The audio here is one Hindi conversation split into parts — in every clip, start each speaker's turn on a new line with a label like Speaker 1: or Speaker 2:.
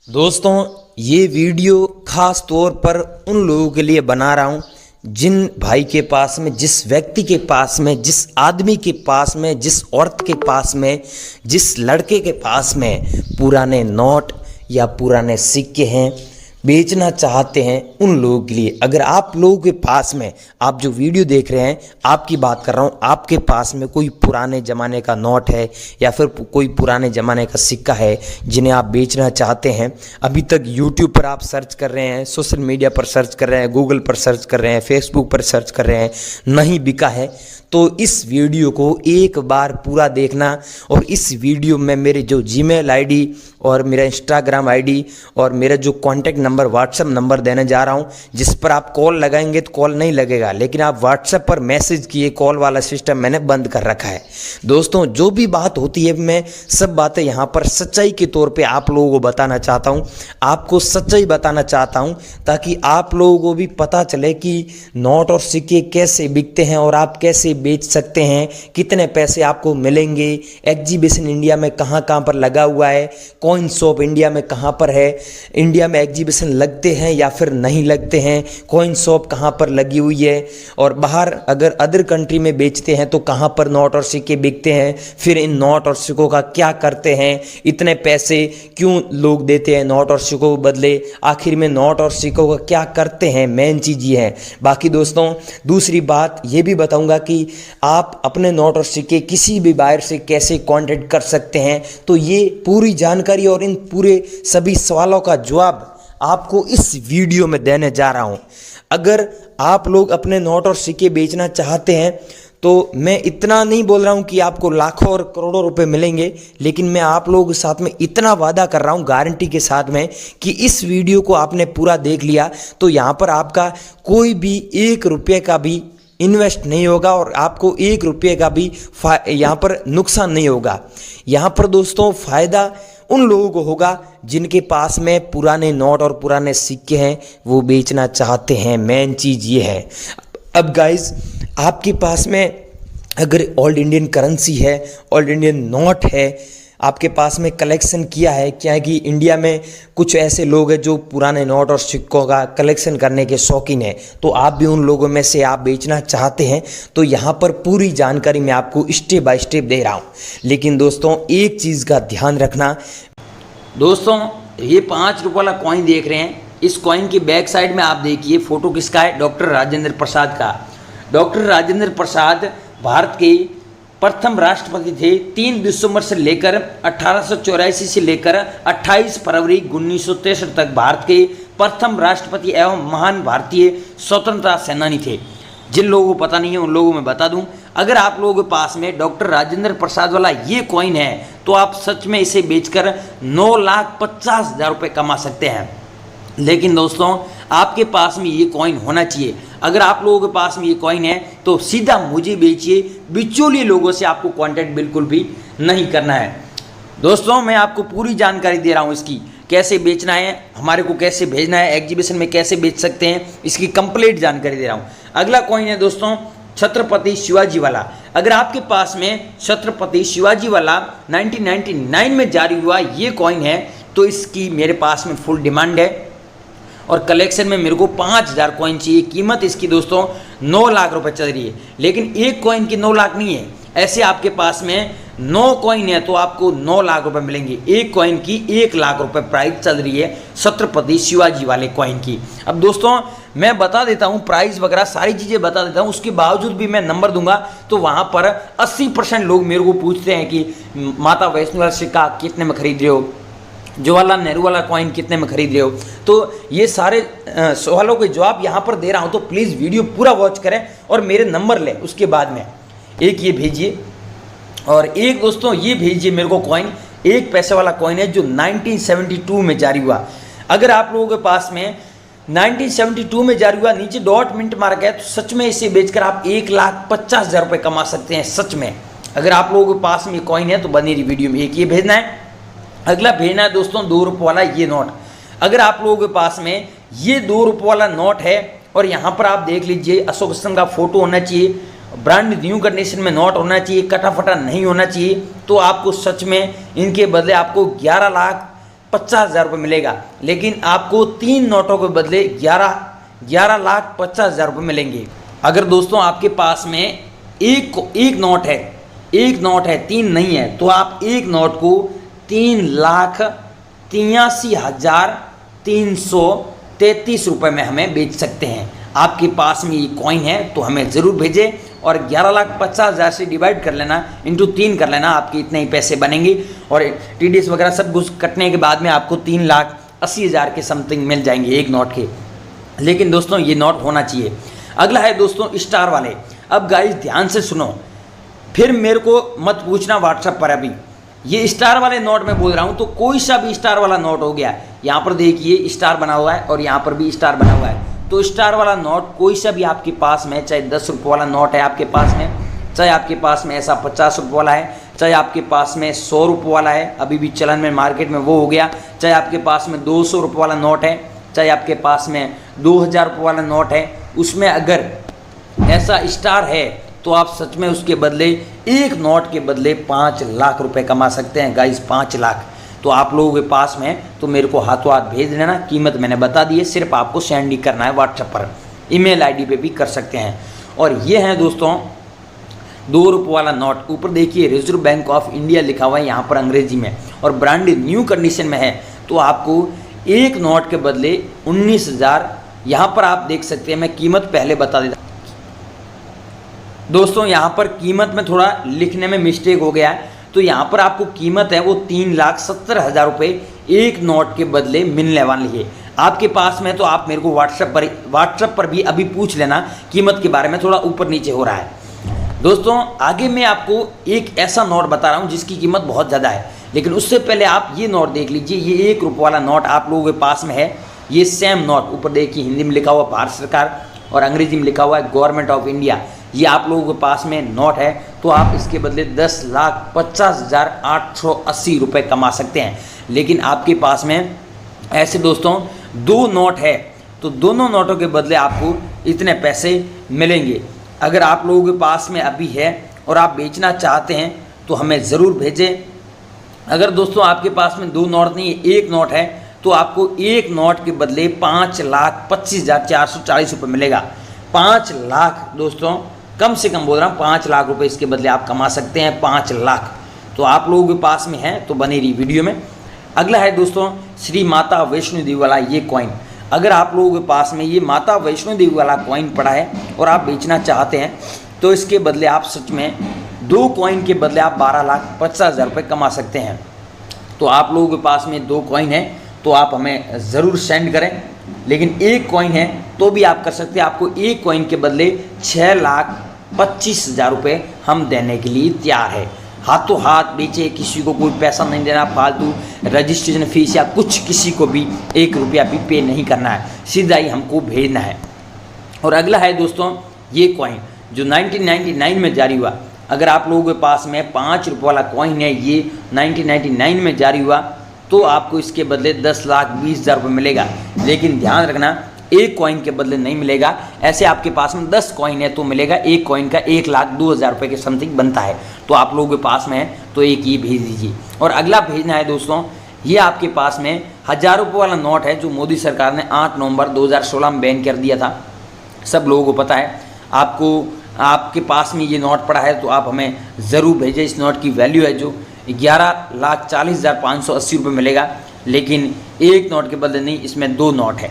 Speaker 1: दोस्तों, ये वीडियो खास तौर पर उन लोगों के लिए बना रहा हूँ जिन भाई के पास में, जिस व्यक्ति के पास में, जिस आदमी के पास में, जिस औरत के पास में, जिस लड़के के पास में पुराने नोट या पुराने सिक्के हैं, बेचना चाहते हैं उन लोगों के लिए। अगर आप लोगों के पास में, आप जो वीडियो देख रहे हैं आपकी बात कर रहा हूँ, आपके पास में कोई पुराने ज़माने का नोट है या फिर कोई पुराने ज़माने का सिक्का है जिन्हें आप बेचना चाहते हैं, अभी तक यूट्यूब पर आप सर्च कर रहे हैं, सोशल मीडिया पर सर्च कर रहे हैं, गूगल पर सर्च कर रहे हैं, फेसबुक पर सर्च कर रहे हैं, नहीं बिका है, तो इस वीडियो को एक बार पूरा देखना। और इस वीडियो में मेरे जो जीमेल आईडी और मेरा इंस्टाग्राम आईडी और मेरा जो कॉन्टैक्ट नंबर, व्हाट्सएप नंबर देने जा रहा हूं, जिस पर आप कॉल लगाएंगे तो कॉल नहीं लगेगा, लेकिन आप व्हाट्सएप पर मैसेज किए, कॉल वाला सिस्टम मैंने बंद कर रखा है। दोस्तों, जो भी बात होती है मैं सब बातें यहाँ पर सच्चाई के तौर पे आप लोगों को बताना चाहता हूँ, आपको सच्चाई बताना चाहता हूँ, ताकि आप लोगों को भी पता चले कि नोट और सिक्के कैसे बिकते हैं और आप कैसे बेच सकते हैं, कितने पैसे आपको मिलेंगे, एग्जीबिशन इंडिया में कहाँ कहाँ पर लगा हुआ है, कॉइन शॉप इंडिया में कहाँ पर है, इंडिया में एग्जीबिशन लगते हैं या फिर नहीं लगते हैं, कॉइन शॉप कहाँ पर लगी हुई है, और बाहर अगर अदर कंट्री में बेचते हैं तो कहाँ पर नोट और सिक्के बिकते हैं, फिर इन नोट और सिक्कों का क्या करते हैं, इतने पैसे क्यों लोग देते हैं नोट और सिक्कों के बदले, आखिर में नोट और सिक्कों का क्या करते हैं, मेन चीज़ ये है। बाकी दोस्तों, दूसरी बात ये भी बताऊंगा कि आप अपने नोट और सिक्के किसी भी बायर से कैसे कांटेक्ट कर सकते हैं, तो ये पूरी जानकारी और इन पूरे सभी सवालों का जवाब आपको इस वीडियो में देने जा रहा हूं। अगर आप लोग अपने नोट और सिक्के बेचना चाहते हैं तो मैं इतना नहीं बोल रहा हूं कि आपको लाखों और करोड़ों रुपए मिलेंगे, लेकिन मैं आप लोगों के साथ में इतना वादा कर रहा हूं गारंटी के साथ में कि इस वीडियो को आपने पूरा देख लिया तो यहाँ पर आपका कोई भी 1 रुपये का भी इन्वेस्ट नहीं होगा और आपको 1 रुपये का भी यहाँ पर नुकसान नहीं होगा। यहाँ पर दोस्तों फ़ायदा उन लोगों को होगा जिनके पास में पुराने नोट और पुराने सिक्के हैं, वो बेचना चाहते हैं, मेन चीज़ ये है। अब गाइज, आपके पास में अगर ओल्ड इंडियन करेंसी है, ओल्ड इंडियन नोट है, आपके पास में कलेक्शन किया है, क्या है कि इंडिया में कुछ ऐसे लोग हैं जो पुराने नोट और सिक्कों का कलेक्शन करने के शौकीन हैं, तो आप भी उन लोगों में से आप बेचना चाहते हैं, तो यहाँ पर पूरी जानकारी मैं आपको स्टेप बाय स्टेप दे रहा हूँ। लेकिन दोस्तों, एक चीज़ का ध्यान रखना। दोस्तों, ये 5 रुपये वाला कॉइन देख रहे हैं, इस कॉइन की बैक साइड में आप देखिए फोटो किसका है, डॉक्टर राजेंद्र प्रसाद का। डॉक्टर राजेंद्र प्रसाद भारत के प्रथम राष्ट्रपति थे। 3 दिसंबर से लेकर 1884 से लेकर 28 फरवरी 1963 तक भारत के प्रथम राष्ट्रपति एवं महान भारतीय स्वतंत्रता सेनानी थे। जिन लोगों को पता नहीं है उन लोगों को मैं बता दूं, अगर आप लोगों के पास में डॉक्टर राजेंद्र प्रसाद वाला ये कॉइन है तो आप सच में इसे बेचकर 9,50,000 रुपये कमा सकते हैं। लेकिन दोस्तों, आपके पास में ये कॉइन होना चाहिए। अगर आप लोगों के पास में ये कॉइन है तो सीधा मुझे बेचिए, बिचौलिए लोगों से आपको कांटेक्ट बिल्कुल भी नहीं करना है। दोस्तों, मैं आपको पूरी जानकारी दे रहा हूँ इसकी, कैसे बेचना है, हमारे को कैसे भेजना है, एग्जीबिशन में कैसे बेच सकते हैं, इसकी कंप्लीट जानकारी दे रहा हूँ। अगला कॉइन है दोस्तों छत्रपति शिवाजी वाला। अगर आपके पास में छत्रपति शिवाजी वाला 1999 में जारी हुआ ये कॉइन है तो इसकी मेरे पास में फुल डिमांड है और कलेक्शन में मेरे को 5,000 कॉइन चाहिए। कीमत इसकी दोस्तों 9 लाख रुपए चल रही है, लेकिन एक कॉइन की 9 लाख नहीं है, ऐसे आपके पास में 9 कॉइन है तो आपको 9 लाख रुपए मिलेंगे। एक कॉइन की 1 लाख रुपए प्राइस चल रही है छत्रपति शिवाजी वाले कॉइन की। अब दोस्तों, मैं बता देता हूँ प्राइस वगैरह सारी चीज़ें बता देता हूँ, उसके बावजूद भी मैं नंबर दूंगा तो वहाँ पर 80% लोग मेरे को पूछते हैं कि माता वैष्णो वाला सिक्का कितने में खरीद रहे हो, जवाहरलाल नेहरू वाला कॉइन कितने में खरीद रहे हो। तो ये सारे सवालों के जवाब यहाँ पर दे रहा हूँ, तो प्लीज़ वीडियो पूरा वॉच करें और मेरे नंबर लें। उसके बाद में एक ये भेजिए और एक दोस्तों ये भेजिए मेरे को कॉइन, 1 पैसे वाला कॉइन है जो 1972 में जारी हुआ। अगर आप लोगों के पास में 1972 में जारी हुआ, नीचे डॉट मिनट मारा गया, तो सच में इसे बेचकर आप 1,50,000 रुपये कमा सकते हैं सच में। अगर आप लोगों के पास में कॉइन है तो बनी रही वीडियो में। एक ये भेजना है। अगला भेजना है दोस्तों 2 रुपये वाला ये नोट। अगर आप लोगों के पास में ये 2 रुपये वाला नोट है और यहाँ पर आप देख लीजिए अशोक स्तंभ का फोटो होना चाहिए, ब्रांड न्यू कंडीशन में नोट होना चाहिए, कटा फटा नहीं होना चाहिए, तो आपको सच में इनके बदले आपको 11 लाख 50,000 रुपये मिलेगा, लेकिन आपको 3 नोटों के बदले 11,50,000 रुपये मिलेंगे। अगर दोस्तों आपके पास में एक नोट है 3 नहीं है, तो आप एक नोट को 3,83,333 रुपये में हमें बेच सकते हैं। आपके पास में ये कॉइन है तो हमें ज़रूर भेजें और 11,50,000 से डिवाइड कर लेना, इंटू 3 कर लेना, आपके इतने ही पैसे बनेंगे और TDS वगैरह सब कुछ कटने के बाद में आपको 3,80,000 के समथिंग मिल जाएंगे एक नोट के। लेकिन दोस्तों ये नोट होना चाहिए। अगला है दोस्तों स्टार वाले। अब गाइस ध्यान से सुनो, फिर मेरे को मत पूछना व्हाट्सएप पर। अभी ये स्टार वाले नोट में बोल रहा हूँ, तो कोई सा भी स्टार वाला नोट हो गया, यहाँ पर देखिए स्टार बना हुआ है और यहाँ पर भी स्टार बना हुआ है, तो स्टार वाला नोट कोई सा भी आपके पास में, चाहे 10 रुपये वाला नोट है आपके पास में, चाहे आपके पास में ऐसा 50 रुपये वाला है, चाहे आपके पास में 100 रुपये वाला है, अभी भी चलन में मार्केट में वो हो गया, चाहे आपके पास में 200 रुपये वाला नोट है, चाहे आपके पास में 2,000 रुपये वाला नोट है, उसमें अगर ऐसा स्टार है तो आप सच में उसके बदले एक नोट के बदले 5 लाख रुपए कमा सकते हैं गाइस, 5 लाख। तो आप लोगों के पास में तो मेरे को हाथों हाथ भेज देना, कीमत मैंने बता दी है, सिर्फ आपको सेंड ही करना है व्हाट्सएप पर, ईमेल आईडी पे भी कर सकते हैं। और ये है दोस्तों 2 रुपये वाला नोट, ऊपर देखिए रिजर्व बैंक ऑफ इंडिया लिखा हुआ है यहाँ पर अंग्रेजी में, और ब्रांड न्यू कंडीशन में है, तो आपको एक नोट के बदले 19,000, यहाँ पर आप देख सकते हैं, मैं कीमत पहले बता देता दोस्तों, यहाँ पर कीमत में थोड़ा लिखने में मिस्टेक हो गया है, तो यहाँ पर आपको कीमत है वो 3,70,000 रुपये एक नोट के बदले मिलने वाली है आपके पास में। तो आप मेरे को व्हाट्सएप पर भी अभी पूछ लेना कीमत के बारे में, थोड़ा ऊपर नीचे हो रहा है। दोस्तों आगे मैं आपको एक ऐसा नोट बता रहा हूँ जिसकी कीमत बहुत ज़्यादा है, लेकिन उससे पहले आप ये नोट देख लीजिए। ये 1 रुपये वाला नोट आप लोगों के पास में है, ये सेम नोट, ऊपर देखिए हिंदी में लिखा हुआ भारत सरकार और अंग्रेजी में लिखा हुआ है गवर्नमेंट ऑफ इंडिया, ये आप लोगों के पास में नोट है, तो आप इसके बदले 10,50,880 रुपये कमा सकते हैं। लेकिन आपके पास में ऐसे दोस्तों 2 नोट है, तो दोनों नोटों के बदले आपको इतने पैसे मिलेंगे। अगर आप लोगों के पास में अभी है और आप बेचना चाहते हैं तो हमें ज़रूर भेजें। अगर दोस्तों आपके पास में 2 नोट नहीं है, एक नोट है, तो आपको एक नोट के बदले 5,25,440 रुपये मिलेगा। 5 लाख दोस्तों, कम से कम बोल रहा हूँ, 5 लाख रुपए इसके बदले आप कमा सकते हैं, 5 लाख। तो आप लोगों के पास में है तो बने रही वीडियो में। अगला है दोस्तों श्री माता वैष्णो देवी वाला ये कॉइन। अगर आप लोगों के पास में ये माता वैष्णो देवी वाला कॉइन पड़ा है और आप बेचना चाहते हैं, तो इसके बदले आप सच में 2 कॉइन के बदले आप 12,50,000 रुपये कमा सकते हैं। तो आप लोगों के पास में 2 कॉइन है तो आप हमें ज़रूर सेंड करें, लेकिन एक कॉइन है तो भी आप कर सकते हैं। आपको एक कॉइन के बदले 6,25,000 रुपये हम देने के लिए तैयार है। हाथों हाथ बेचे, किसी को कोई पैसा नहीं देना, फालतू रजिस्ट्रेशन फीस या कुछ किसी को भी 1 रुपया भी पे नहीं करना है, सीधा ही हमको भेजना है। और अगला है दोस्तों ये कॉइन जो 1999 में जारी हुआ। अगर आप लोगों के पास में 5 रुपये वाला कॉइन है, ये 1999 में जारी हुआ, तो आपको इसके बदले 10,20,000 रुपये मिलेगा। लेकिन ध्यान रखना, एक कॉइन के बदले नहीं मिलेगा। ऐसे आपके पास में 10 कॉइन है तो मिलेगा, एक कॉइन का 1,02,000 रुपये के समथिंग बनता है। तो आप लोगों के पास में है तो एक ये भेज दीजिए। और अगला भेजना है दोस्तों, ये आपके पास में 1,000 रुपये वाला नोट है जो मोदी सरकार ने 8 नवंबर 2016 में बैन कर दिया था, सब लोगों को पता है। आपके पास में ये नोट पड़ा है तो आप हमें ज़रूर भेजें। इस नोट की वैल्यू है जो 11,40,580 रुपये मिलेगा, लेकिन एक नोट के बदले नहीं, इसमें 2 नोट है।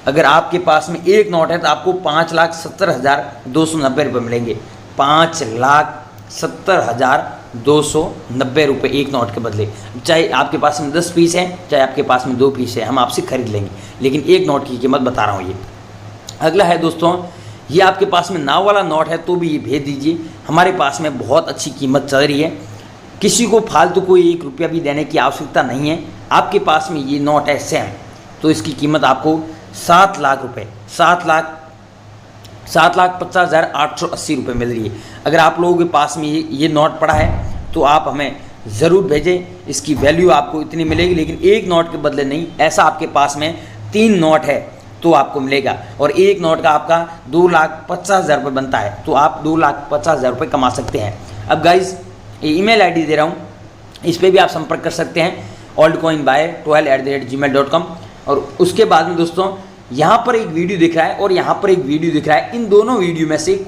Speaker 1: अगर आपके पास में एक नोट है तो आपको 5,70,290 रुपये मिलेंगे। 5,70,290 रुपये एक नोट के बदले। चाहे आपके पास में 10 पीस है, चाहे आपके पास में 2 पीस है, हम आपसे खरीद लेंगे, लेकिन एक नोट की कीमत बता रहा हूँ ये। अगला है दोस्तों, ये आपके पास में नाव वाला नोट है तो भी ये भेज दीजिए। हमारे पास में बहुत अच्छी कीमत चल रही है, किसी को फालतू कोई 1 रुपया भी देने की आवश्यकता नहीं है। आपके पास में ये नोट है सेम, तो इसकी कीमत आपको 7 लाख रुपये, 7,50,880 रुपये मिल रही है। अगर आप लोगों के पास में ये नोट पड़ा है तो आप हमें ज़रूर भेजें। इसकी वैल्यू आपको इतनी मिलेगी, लेकिन एक नोट के बदले नहीं। ऐसा आपके पास में 3 नोट है तो आपको मिलेगा, और एक नोट का आपका 2,50,000 रुपये बनता है, तो आप 2,50,000 रुपये कमा सकते हैं। अब गाइज़ ईमेल आईडी दे रहा हूँ, इस पर भी आप संपर्क कर सकते हैं। altcoinbuy12@gmail.com। और उसके बाद में दोस्तों यहाँ पर एक वीडियो दिख रहा है और यहाँ पर एक वीडियो दिख रहा है, इन दोनों वीडियो में से